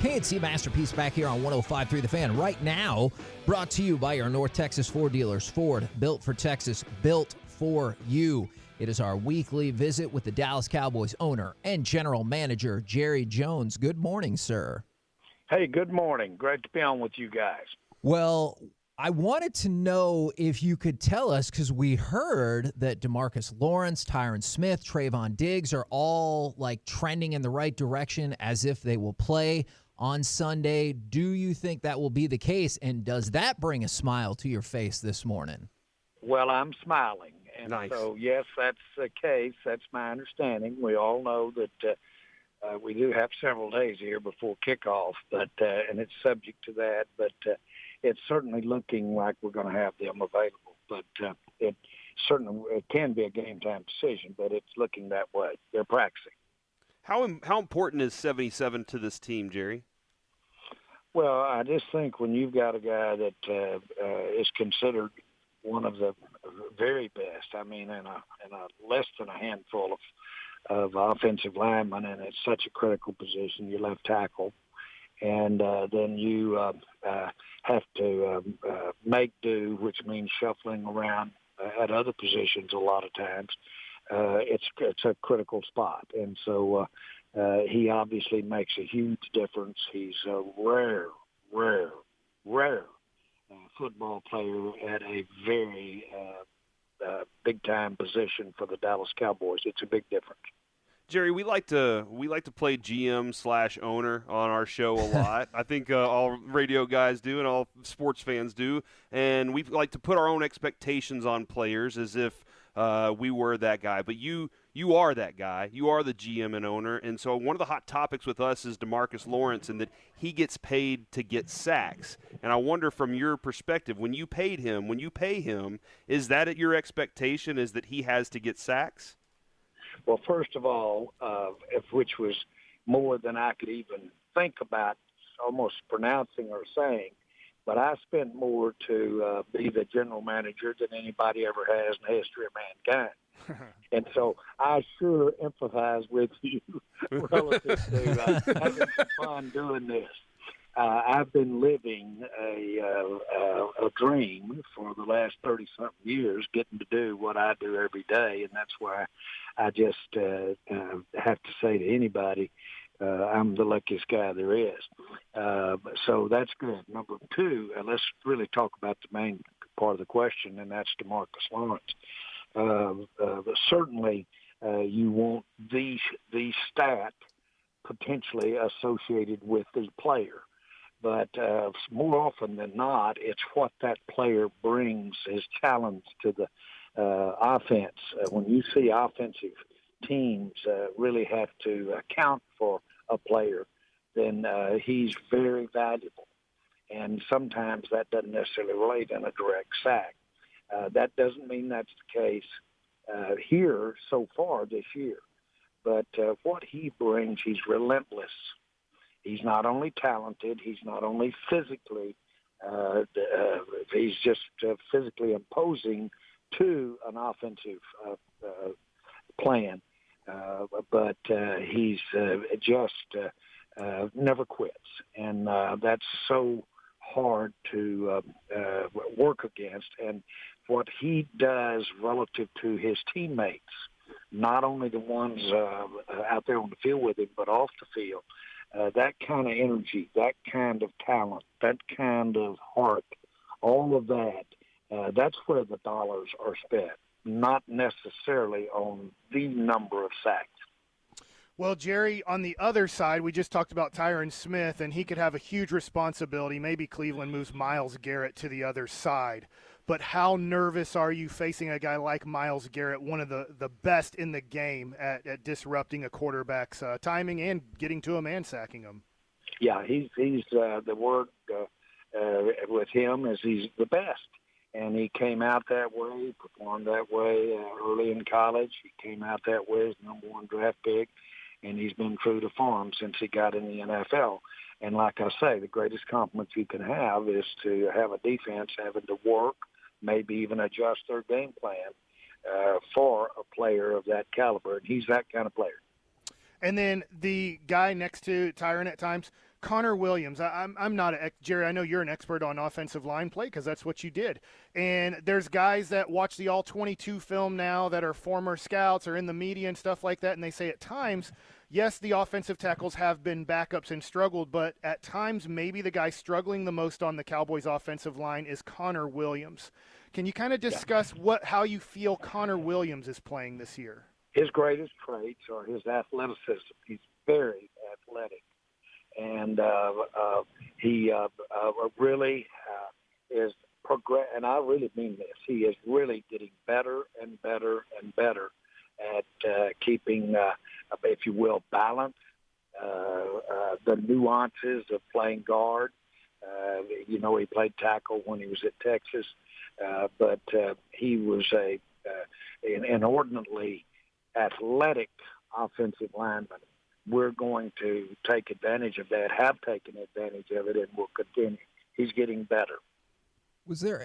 K&C Masterpiece back here on 105.3 The Fan. Right now, brought to you by our North Texas Ford dealers. Ford, built for Texas, built for you. It is our weekly visit with the Dallas Cowboys owner and general manager, Jerry Jones. Good morning, sir. Hey, good morning. Great to be on with you guys. Well, I wanted to know if you could tell us, because we heard that Demarcus Lawrence, Tyron Smith, Trayvon Diggs are all like trending in the right direction as if they will play on Sunday. Do you think that will be the case, and does that bring a smile to your face this morning? Well, I'm smiling. And Nice. So, yes, that's the case. That's my understanding. We all know that we do have several days here before kickoff, but and it's subject to that. But it's certainly looking like we're going to have them available. But it can be a game-time decision, but it's looking that way. They're practicing. How important is 77 to this team, Jerry? Well, I just think when you've got a guy that is considered one of the very best, I mean, in a less than a handful of offensive linemen, and it's such a critical position, your left tackle, and then you have to make do, which means shuffling around at other positions a lot of times. It's a critical spot, and so he obviously makes a huge difference. He's a rare football player at a very big-time position for the Dallas Cowboys. It's a big difference. Jerry, we like to play GM/owner on our show a lot. I think all radio guys do and all sports fans do, and we like to put our own expectations on players as if we were that guy. But you are that guy. You are the GM and owner, and so one of the hot topics with us is Demarcus Lawrence and that he gets paid to get sacks. And I wonder, from your perspective, when you pay him, is that at your expectation, is that he has to get sacks? Well, first of all, which was more than I could even think about almost pronouncing or saying, but I spent more to be the general manager than anybody ever has in the history of mankind. And so I sure empathize with you relative to having some fun doing this. I've been living a dream for the last 30-something years, getting to do what I do every day, and that's why I just have to say to anybody, I'm the luckiest guy there is. So that's good. Number two, let's really talk about the main part of the question, and that's Demarcus Lawrence. Certainly, you want the stat potentially associated with the player. But more often than not, it's what that player brings, his challenge to the offense. When you see offensive teams really have to account for a player, then he's very valuable. And sometimes that doesn't necessarily relate in a direct sack. That doesn't mean that's the case here so far this year. But what he brings, he's relentless. He's not only talented, he's not only physically, he's just physically imposing to an offensive plan, but he's just never quits. And that's so hard to work against. And what he does relative to his teammates, not only the ones out there on the field with him, but off the field, that kind of energy, that kind of talent, that kind of heart, all of that, that's where the dollars are spent, not necessarily on the number of sacks. Well, Jerry, on the other side, we just talked about Tyron Smith, and he could have a huge responsibility. Maybe Cleveland moves Myles Garrett to the other side. But how nervous are you facing a guy like Myles Garrett, one of the best in the game at disrupting a quarterback's timing and getting to him and sacking him? Yeah, he's the word with him is he's the best. And he came out that way, performed that way early in college. He came out that way as number one draft pick, and he's been true to form since he got in the NFL. And like I say, the greatest compliment you can have is to have a defense having to work, maybe even adjust their game plan for a player of that caliber. And he's that kind of player. And then the guy next to Tyron at times, Conor Williams, I'm not Jerry, I know you're an expert on offensive line play because that's what you did. And there's guys that watch the All-22 film now that are former scouts or in the media and stuff like that, and they say at times, yes, the offensive tackles have been backups and struggled, but at times maybe the guy struggling the most on the Cowboys offensive line is Conor Williams. Can you kind of discuss how you feel Conor Williams is playing this year? His greatest traits are his athleticism. He's very athletic. And he really is and I really mean this. He is really getting better and better and better at keeping, if you will, balance, the nuances of playing guard. He played tackle when he was at Texas, but he was an inordinately athletic offensive lineman. We're going to take advantage of that, have taken advantage of it, and will continue. He's getting better.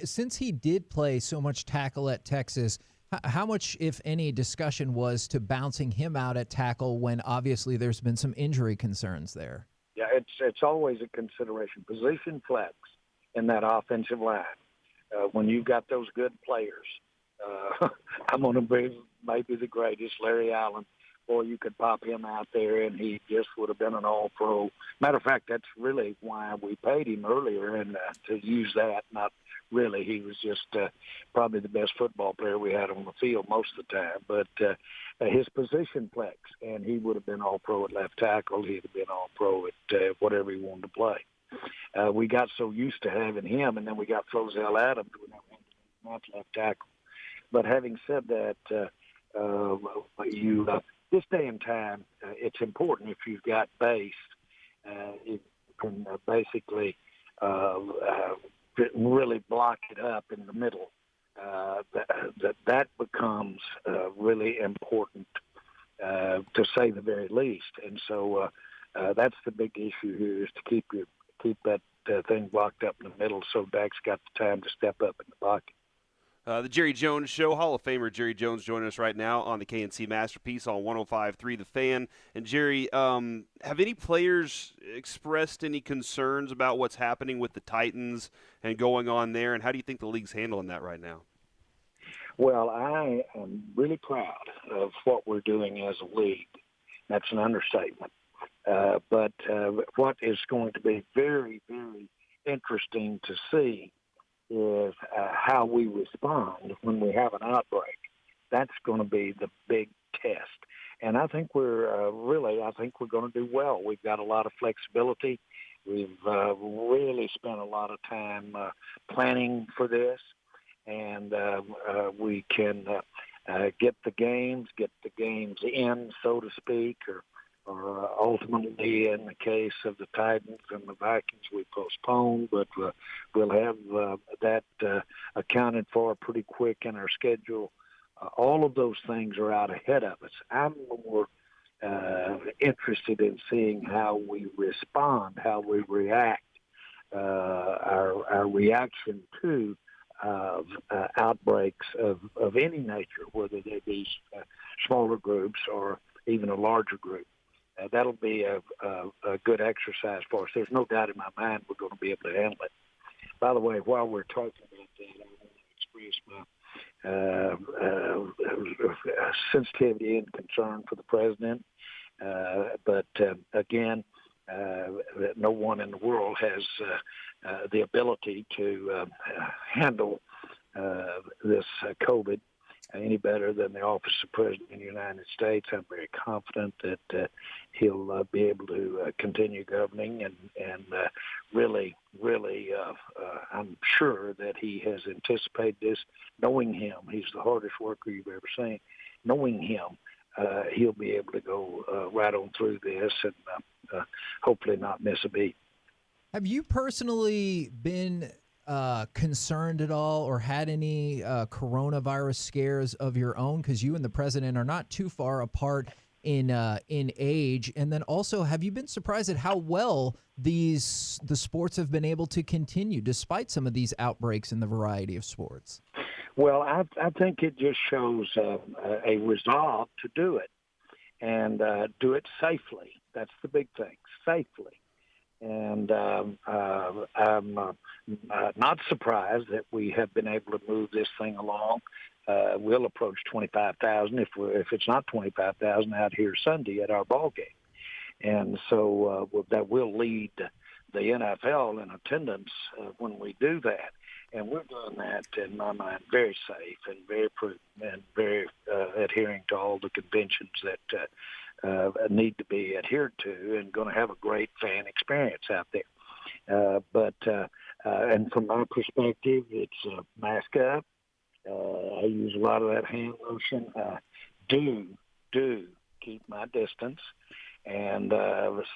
Since he did play so much tackle at Texas, how much, if any, discussion was to bouncing him out at tackle when obviously there's been some injury concerns there? Yeah, it's always a consideration. Position flex in that offensive line. When you've got those good players, I'm going to be maybe the greatest, Larry Allen. Boy, you could pop him out there, and he just would have been an all-pro. Matter of fact, that's really why we paid him earlier, and to use that. Not really. He was just probably the best football player we had on the field most of the time. But his position flex, and he would have been all-pro at left tackle. He'd have been all-pro at whatever he wanted to play. We got so used to having him, and then we got Flozell Adams when I went to left tackle. But having said that, this day and time, it's important if you've got base, you can basically really block it up in the middle. That becomes really important, to say the very least. And so that's the big issue here, is to keep that thing blocked up in the middle so Dak's got the time to step up in the pocket. The Jerry Jones Show, Hall of Famer Jerry Jones joining us right now on the KNC Masterpiece on 105.3 The Fan. And Jerry, have any players expressed any concerns about what's happening with the Titans and going on there, and how do you think the league's handling that right now? Well, I am really proud of what we're doing as a league. That's an understatement. But what is going to be very, very interesting to see is how we respond when we have an outbreak. That's going to be the big test. And I think we're going to do well. We've got a lot of flexibility. We've really spent a lot of time planning for this, and we can get the games in, so to speak, or ultimately, in the case of the Titans and the Vikings, we postpone, but we'll have that accounted for pretty quick in our schedule. All of those things are out ahead of us. I'm more interested in seeing how we respond, how we react, our reaction to outbreaks of any nature, whether they be smaller groups or even a larger group. That'll be a good exercise for us. There's no doubt in my mind we're going to be able to handle it. By the way, while we're talking about that, I want to express my sensitivity and concern for the president. But again, no one in the world has the ability to handle this COVID any better than the office of President of the United States. I'm very confident that he'll be able to continue governing, and really, I'm sure that he has anticipated this. Knowing him, he's the hardest worker you've ever seen. Knowing him, he'll be able to go right on through this and hopefully not miss a beat. Have you personally been concerned at all or had any coronavirus scares of your own? Because you and the president are not too far apart in age. And then also, have you been surprised at how well the sports have been able to continue despite some of these outbreaks in the variety of sports? Well, I think it just shows a resolve to do it and do it safely. That's the big thing, safely. And I'm not surprised that we have been able to move this thing along. We'll approach 25,000 if it's not 25,000 out here Sunday at our ball game. And so that will lead the NFL in attendance when we do that. And we're doing that, in my mind, very safe and very prudent and very adhering to all the conventions that need to be adhered to, and going to have a great fan experience out there. And from my perspective, it's mask up. I use a lot of that hand lotion. Do keep my distance. And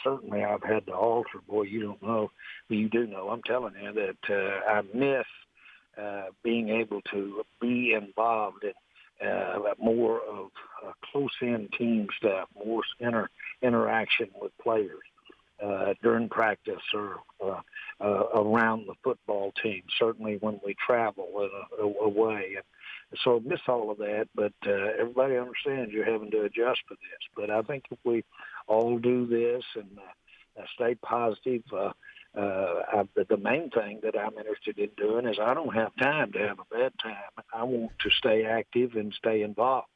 certainly I've had to alter. Boy, you don't know. You do know. I'm telling you that I miss being able to be involved in more of close-in team stuff, more interaction with players during practice or around the football team, certainly when we travel away. And so I miss all of that, but everybody understands you're having to adjust for this. But I think if we all do this and stay positive, the main thing that I'm interested in doing is I don't have time to have a bad time. I want to stay active and stay involved.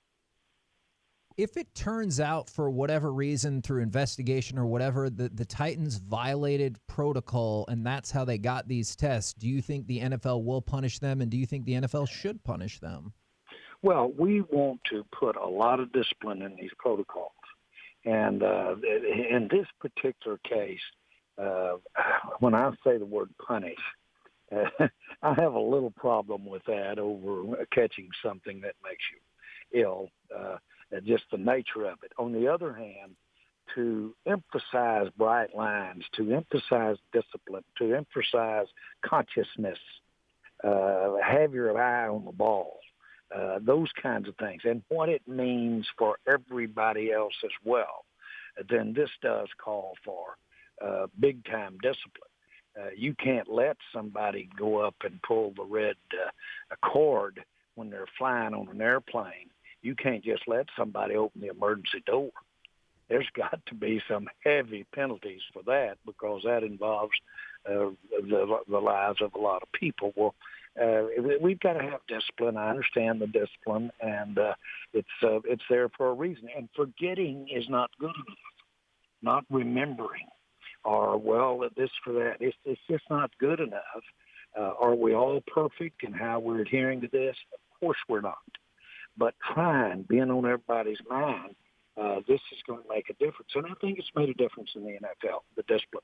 If it turns out for whatever reason through investigation or whatever, the Titans violated protocol and that's how they got these tests, do you think the NFL will punish them, and do you think the NFL should punish them? Well, we want to put a lot of discipline in these protocols. And in this particular case, when I say the word punish, I have a little problem with that over catching something that makes you ill, just the nature of it. On the other hand, to emphasize bright lines, to emphasize discipline, to emphasize consciousness, have your eye on the ball, those kinds of things, and what it means for everybody else as well, then this does call for big-time discipline. You can't let somebody go up and pull the red cord when they're flying on an airplane. You can't just let somebody open the emergency door. There's got to be some heavy penalties for that, because that involves the lives of a lot of people. Well, we've got to have discipline. I understand the discipline, and it's there for a reason. And forgetting is not good enough. Not remembering, or this for that. It's just not good enough. Are we all perfect in how we're adhering to this? Of course we're not. But being on everybody's mind, this is going to make a difference. And I think it's made a difference in the NFL, the discipline.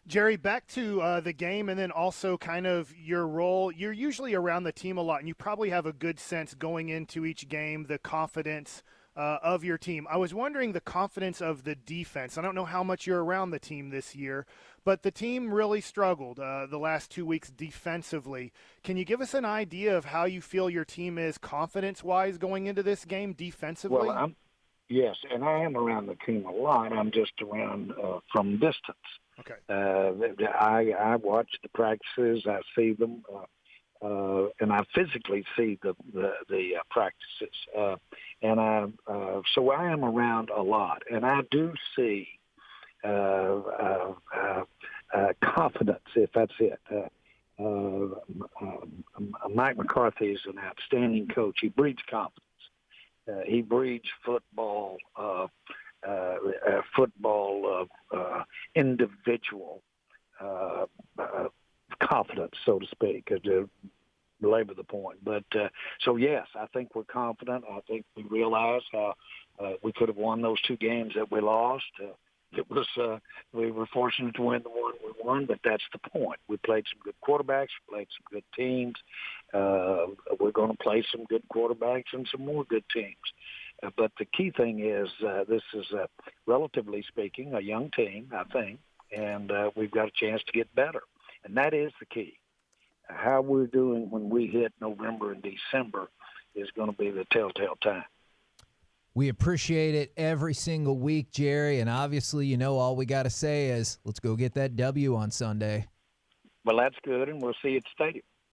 Jerry, back to the game, and then also kind of your role. You're usually around the team a lot, and you probably have a good sense going into each game, the confidence of your team. I was wondering the confidence of the defense. I don't know how much you're around the team this year, but the team really struggled the last 2 weeks defensively. Can you give us an idea of how you feel your team is confidence-wise going into this game defensively? Well, yes, and I am around the team a lot. I'm just around from distance. Okay. I watch the practices. I see them, and I physically see the practices. So I am around a lot, and I do see confidence, if that's it. Mike McCarthy is an outstanding coach. He breeds confidence. He breeds football individual confidence, so to speak, to belabor the point. But so, yes, I think we're confident. I think we realize how we could have won those 2 games that we lost. We were fortunate to win the one we won, but that's the point. We played some good quarterbacks, we played some good teams. We're going to play some good quarterbacks and some more good teams. But the key thing is this is, relatively speaking, a young team, I think, and we've got a chance to get better. And that is the key. How we're doing when we hit November and December is going to be the telltale time. We appreciate it every single week, Jerry, and obviously, all we got to say is let's go get that W on Sunday. Well, that's good, and we'll see you at the stadium.